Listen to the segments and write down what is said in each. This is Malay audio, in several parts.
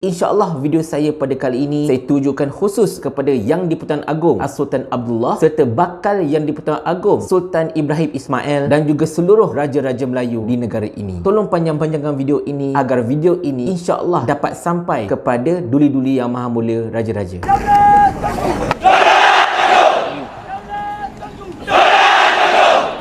InsyaAllah video saya pada kali ini saya tujukan khusus kepada Yang di-Pertuan Agong Sultan Abdullah serta bakal Yang di-Pertuan Agong Sultan Ibrahim Ismail dan juga seluruh Raja-Raja Melayu di negara ini. Tolong panjang-panjangkan video ini agar video ini insyaAllah dapat sampai kepada duli-duli yang maha mulia Raja-Raja.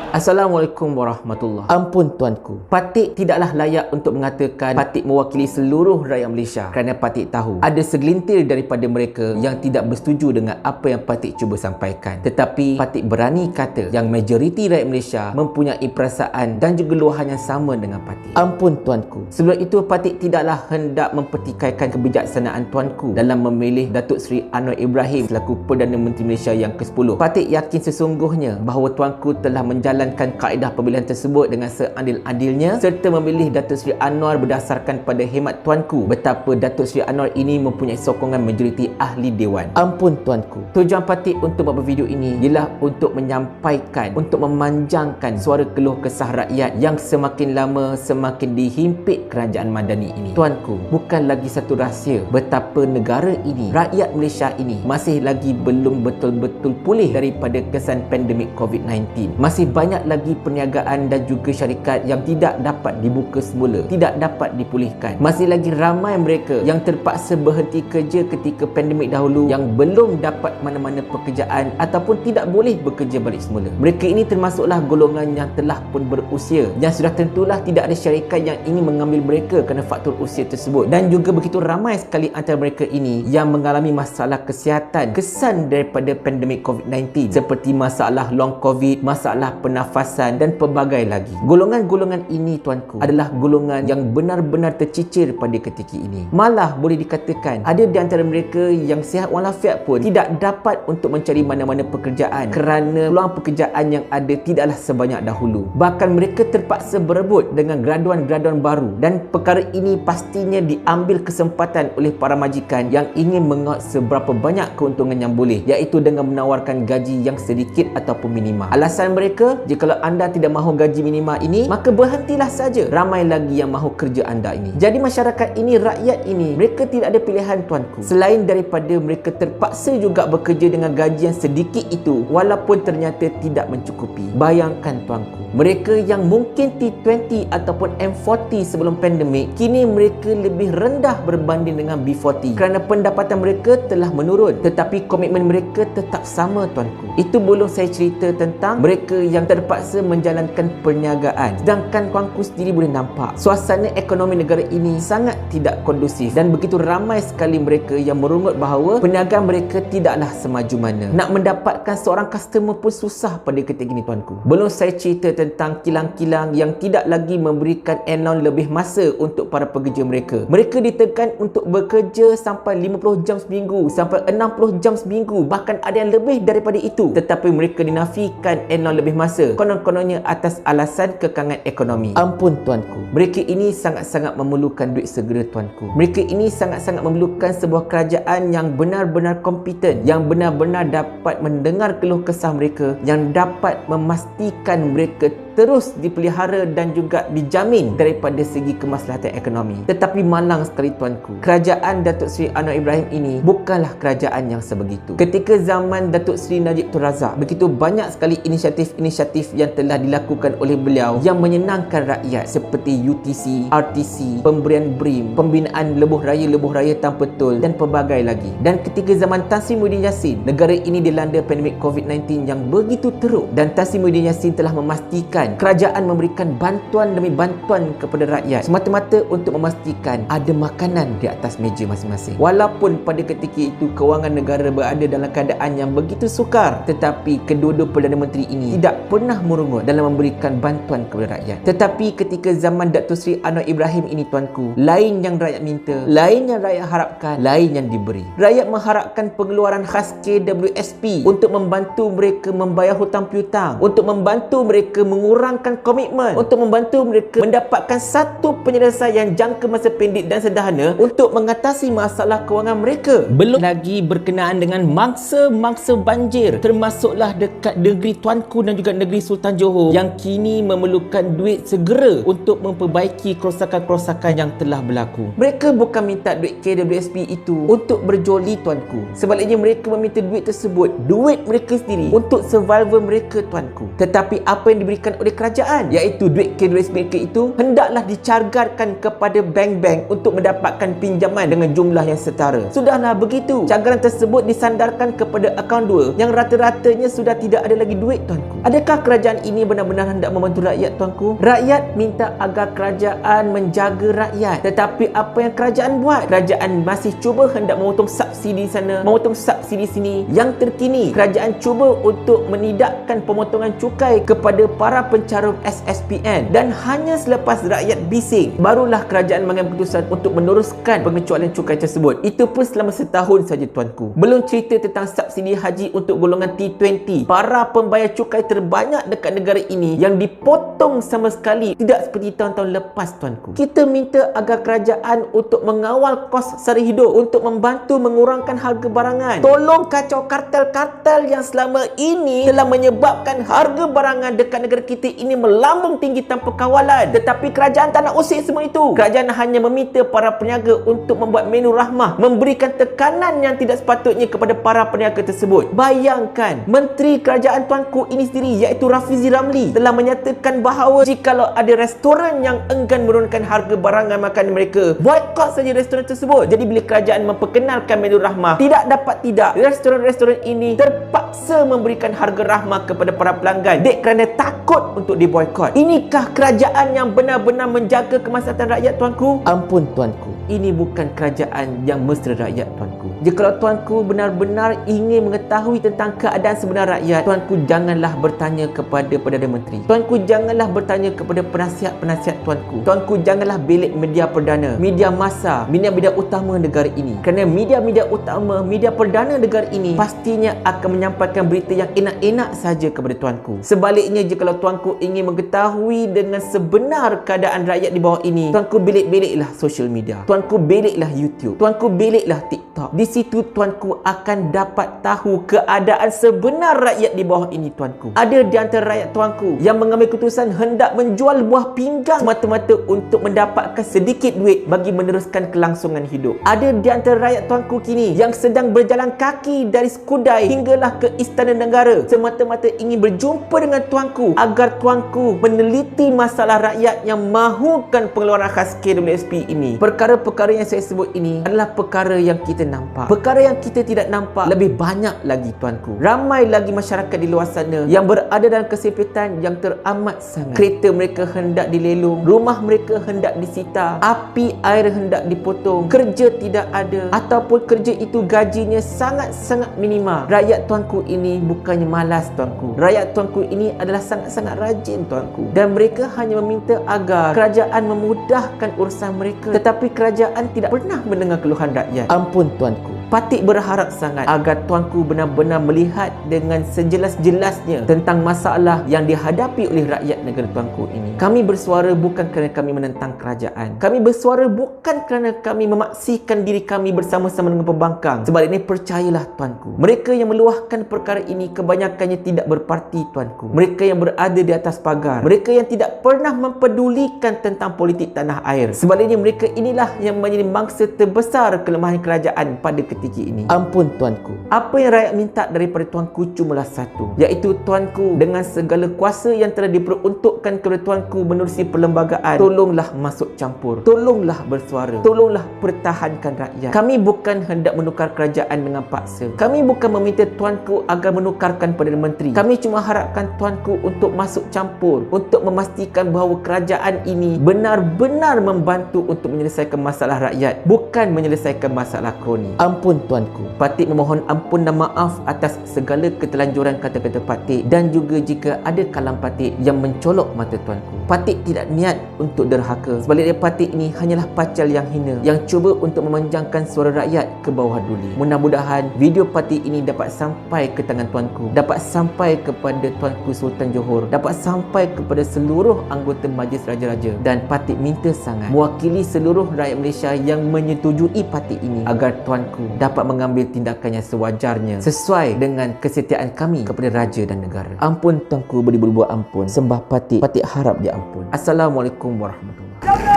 Assalamualaikum warahmatullahi. Ampun tuanku, Patik tidaklah layak untuk mengatakan Patik mewakili seluruh rakyat Malaysia, kerana Patik tahu ada segelintir daripada mereka yang tidak bersetuju dengan apa yang Patik cuba sampaikan. Tetapi Patik berani kata yang majoriti rakyat Malaysia mempunyai perasaan dan juga luahan yang sama dengan Patik. Ampun tuanku, sebelum itu Patik tidaklah hendak mempertikaikan kebijaksanaan tuanku dalam memilih Datuk Seri Anwar Ibrahim selaku Perdana Menteri Malaysia yang ke-10. Patik yakin sesungguhnya bahawa tuanku telah menjalankan kaedah pemilihan tersebut dengan seadil-adilnya serta memilih Datuk Seri Anwar berdasarkan pada hemat tuanku betapa Datuk Seri Anwar ini mempunyai sokongan majoriti ahli dewan. Ampun tuanku, tujuan Patik untuk buat video ini ialah untuk menyampaikan, untuk memanjangkan suara keluh kesah rakyat yang semakin lama semakin dihimpit kerajaan madani ini. Tuanku, bukan lagi satu rahsia betapa negara ini, rakyat Malaysia ini masih lagi belum betul-betul pulih daripada kesan pandemik COVID-19. Masih banyak lagi perniagaan dan juga syarikat yang tidak dapat dibuka semula, tidak dapat dipulihkan. Masih lagi ramai mereka yang terpaksa berhenti kerja ketika pandemik dahulu yang belum dapat mana-mana pekerjaan ataupun tidak boleh bekerja balik semula. Mereka ini termasuklah golongan yang telah pun berusia, yang sudah tentulah tidak ada syarikat yang ingin mengambil mereka kerana faktor usia tersebut, dan juga begitu ramai sekali antara mereka ini yang mengalami masalah kesihatan kesan daripada pandemik COVID-19 seperti masalah long COVID, masalah pernafasan dan pelbagai lagi. Golongan-golongan ini tuanku adalah golongan yang benar-benar tercicir pada ketika ini. Malah boleh dikatakan ada di antara mereka yang sihat walafiat pun tidak dapat untuk mencari mana-mana pekerjaan kerana peluang pekerjaan yang ada tidaklah sebanyak dahulu. Bahkan mereka terpaksa berebut dengan graduan-graduan baru, dan perkara ini pastinya diambil kesempatan oleh para majikan yang ingin mengaut seberapa banyak keuntungan yang boleh, iaitu dengan menawarkan gaji yang sedikit ataupun minima. Alasan mereka, jikalau anda tidak mahu gaji minima ini, maka berhentilah saja. Ramai lagi yang mahu kerja anda ini. Jadi masyarakat ini, rakyat ini, mereka tidak ada pilihan tuanku, selain daripada mereka terpaksa juga bekerja dengan gaji yang sedikit itu walaupun ternyata tidak mencukupi. Bayangkan tuanku, mereka yang mungkin T20 ataupun M40 sebelum pandemik, kini mereka lebih rendah berbanding dengan B40 kerana pendapatan mereka telah menurun, tetapi komitmen mereka tetap sama tuanku. Itu belum saya cerita tentang mereka yang terpaksa menjalankan perniagaan. Sedangkan tuanku sendiri boleh nampak suasana ekonomi negara ini sangat tidak kondusif, dan begitu ramai sekali mereka yang merungut bahawa perniagaan mereka tidaklah semaju mana. Nak mendapatkan seorang customer pun susah pada ketika ini tuanku. Belum saya cerita tentang kilang-kilang yang tidak lagi memberikan allowance lebih masa untuk para pekerja mereka. Mereka ditekan untuk bekerja sampai 50 jam seminggu, sampai 60 jam seminggu, bahkan ada yang lebih daripada itu, tetapi mereka dinafikan allowance lebih masa, konon-kononnya atas alasan kekangan ekonomi. Ampun tuanku, mereka ini sangat-sangat memerlukan duit segera tuanku. Mereka ini sangat-sangat memerlukan sebuah kerajaan yang benar-benar kompeten, yang benar-benar dapat mendengar keluh kesah mereka, yang dapat memastikan mereka terus dipelihara dan juga dijamin daripada segi kemaslahatan ekonomi. Tetapi malang sekali tuanku, kerajaan Datuk Seri Anwar Ibrahim ini bukanlah kerajaan yang sebegitu. Ketika zaman Datuk Seri Najib Tun Razak, begitu banyak sekali inisiatif-inisiatif yang telah dilakukan oleh beliau yang menyenangkan rakyat, seperti UTC, RTC, pemberian BRIM, pembinaan lebuh raya tanpa tol dan pelbagai lagi. Dan ketika zaman Tan Sri Muhyiddin Yassin, negara ini dilanda pandemik COVID-19 yang begitu teruk, dan Tan Sri Muhyiddin Yassin telah memastikan kerajaan memberikan bantuan demi bantuan kepada rakyat semata-mata untuk memastikan ada makanan di atas meja masing-masing. Walaupun pada ketika itu kewangan negara berada dalam keadaan yang begitu sukar, tetapi kedua-dua Perdana Menteri ini tidak pernah merungut dalam memberikan bantuan kepada rakyat. Tetapi ketika zaman Datuk Seri Anwar Ibrahim ini tuanku, lain yang rakyat minta, lain yang rakyat harapkan, lain yang diberi. Rakyat mengharapkan pengeluaran khas KWSP untuk membantu mereka membayar hutang piutang, untuk membantu mereka mengurangi mengurangkan komitmen untuk membantu mereka mendapatkan satu penyelesaian jangka masa pendek dan sederhana untuk mengatasi masalah kewangan mereka. Belum lagi berkenaan dengan mangsa-mangsa banjir, termasuklah dekat negeri Tuanku dan juga negeri Sultan Johor yang kini memerlukan duit segera untuk memperbaiki kerosakan-kerosakan yang telah berlaku. Mereka bukan minta duit KWSP itu untuk berjoli Tuanku. Sebaliknya mereka meminta duit tersebut, duit mereka sendiri, untuk survival mereka Tuanku. Tetapi apa yang diberikan oleh kerajaan, iaitu duit KWSP mereka itu hendaklah dicargarkan kepada bank-bank untuk mendapatkan pinjaman dengan jumlah yang setara. Sudahlah begitu, cagaran tersebut disandarkan kepada akaun 2 yang rata-ratanya sudah tidak ada lagi duit Tuanku. Adakah kerajaan ini benar-benar hendak membantu rakyat Tuanku? Rakyat minta agar kerajaan menjaga rakyat, tetapi apa yang kerajaan buat? Kerajaan masih cuba hendak memotong subsidi sana, memotong subsidi sini. Yang terkini, kerajaan cuba untuk menidakkan pemotongan cukai kepada para pencarum SSPN, dan hanya selepas rakyat bising barulah kerajaan mengambil keputusan untuk meneruskan pengecualian cukai tersebut. Itu pun selama setahun saja Tuanku. Belum cerita tentang subsidi haji untuk golongan T20, para pembayar cukai terbanyak dekat negara ini yang dipotong sama sekali, tidak seperti tahun-tahun lepas Tuanku. Kita minta agar kerajaan untuk mengawal kos sara hidup, untuk membantu mengurangkan harga barangan. Tolong kacau kartel-kartel yang selama ini telah menyebabkan harga barangan dekat negara kita ini melambung tinggi tanpa kawalan. Tetapi kerajaan tak nak usik semua itu. Kerajaan hanya meminta para peniaga untuk membuat menu rahmah, memberikan tekanan yang tidak sepatutnya kepada para peniaga tersebut. Bayangkan, Menteri Kerajaan Tuanku ini sendiri, iaitu Rafizi Ramli, telah menyatakan bahawa jikalau ada restoran yang enggan menurunkan harga barangan makanan mereka, boykot saja restoran tersebut. Jadi bila kerajaan memperkenalkan menu rahmah, tidak, restoran-restoran ini terpaksa memberikan harga rahmah kepada para pelanggan kerana takut untuk diboykot. Inikah kerajaan yang benar-benar menjaga kemaslahatan rakyat Tuanku? Ampun Tuanku, ini bukan kerajaan yang mesra rakyat Tuanku. Jikalau Tuanku benar-benar ingin mengetahui tentang keadaan sebenar rakyat, Tuanku janganlah bertanya kepada Perdana Menteri. Tuanku janganlah bertanya kepada penasihat-penasihat Tuanku. Tuanku janganlah belik media perdana, media massa, media-media utama negara ini. Kerana media-media utama, media perdana negara ini pastinya akan menyampaikan berita yang enak-enak saja kepada Tuanku. Sebaliknya, jikalau Tuanku ingin mengetahui dengan sebenar keadaan rakyat di bawah ini, Tuanku belik-beliklah social media. Tuanku beliklah YouTube. Tuanku beliklah TikTok. Di situ Tuanku akan dapat tahu keadaan sebenar rakyat di bawah ini Tuanku. Ada di antara rakyat Tuanku yang mengambil keputusan hendak menjual buah pinggang semata-mata untuk mendapatkan sedikit duit bagi meneruskan kelangsungan hidup. Ada di antara rakyat Tuanku kini yang sedang berjalan kaki dari Skudai hinggalah ke Istana Negara semata-mata ingin berjumpa dengan Tuanku agar Tuanku meneliti masalah rakyat yang mahukan pengeluaran khas KWSP ini. Perkara-perkara yang saya sebut ini adalah perkara yang kita nampak. Perkara yang kita tidak nampak lebih banyak lagi Tuanku. Ramai lagi masyarakat di luar sana yang berada dalam kesempitan yang teramat sangat. Kereta mereka hendak dilelong, rumah mereka hendak disita, api air hendak dipotong, kerja tidak ada, ataupun kerja itu gajinya sangat-sangat minima. Rakyat Tuanku ini bukannya malas Tuanku. Rakyat Tuanku ini adalah sangat-sangat rajin Tuanku. Dan mereka hanya meminta agar kerajaan memudahkan urusan mereka. Tetapi kerajaan tidak pernah mendengar keluhan rakyat. Ampun Tuanku. Patik berharap sangat agar Tuanku benar-benar melihat dengan sejelas-jelasnya tentang masalah yang dihadapi oleh rakyat negara Tuanku ini. Kami bersuara bukan kerana kami menentang kerajaan. Kami bersuara bukan kerana kami memaksikan diri kami bersama-sama dengan pembangkang. Sebaliknya, percayalah Tuanku, mereka yang meluahkan perkara ini kebanyakannya tidak berparti Tuanku. Mereka yang berada di atas pagar, mereka yang tidak pernah mempedulikan tentang politik tanah air. Sebaliknya, mereka inilah yang menjadi mangsa terbesar kelemahan kerajaan pada ketika ini. Ampun Tuanku, apa yang rakyat minta daripada Tuanku cumalah satu, iaitu Tuanku dengan segala kuasa yang telah diperuntukkan kepada Tuanku menerusi perlembagaan, tolonglah masuk campur, tolonglah bersuara, tolonglah pertahankan rakyat. Kami bukan hendak menukar kerajaan dengan paksa. Kami bukan meminta Tuanku agar menukarkan Perdana Menteri. Kami cuma harapkan Tuanku untuk masuk campur, untuk memastikan bahawa kerajaan ini benar-benar membantu untuk menyelesaikan masalah rakyat, bukan menyelesaikan masalah kroni. Ampun Ampun tuanku. Patik memohon ampun dan maaf atas segala ketelanjuran kata-kata Patik dan juga jika ada kalam Patik yang mencolok mata tuanku. Patik tidak niat untuk derhaka. Sebaliknya Patik ini hanyalah pacal yang hina yang cuba untuk memanjangkan suara rakyat ke bawah duli. Mudah-mudahan video Patik ini dapat sampai ke tangan tuanku, dapat sampai kepada tuanku Sultan Johor, dapat sampai kepada seluruh anggota Majlis Raja-Raja, dan Patik minta sangat mewakili seluruh rakyat Malaysia yang menyetujui Patik ini agar tuanku dapat mengambil tindakan yang sewajarnya sesuai dengan kesetiaan kami kepada raja dan negara. Ampun tuanku beri berbuat ampun. Sembah Patik. Patik harap dia ampun. Assalamualaikum warahmatullahi wabarakatuh.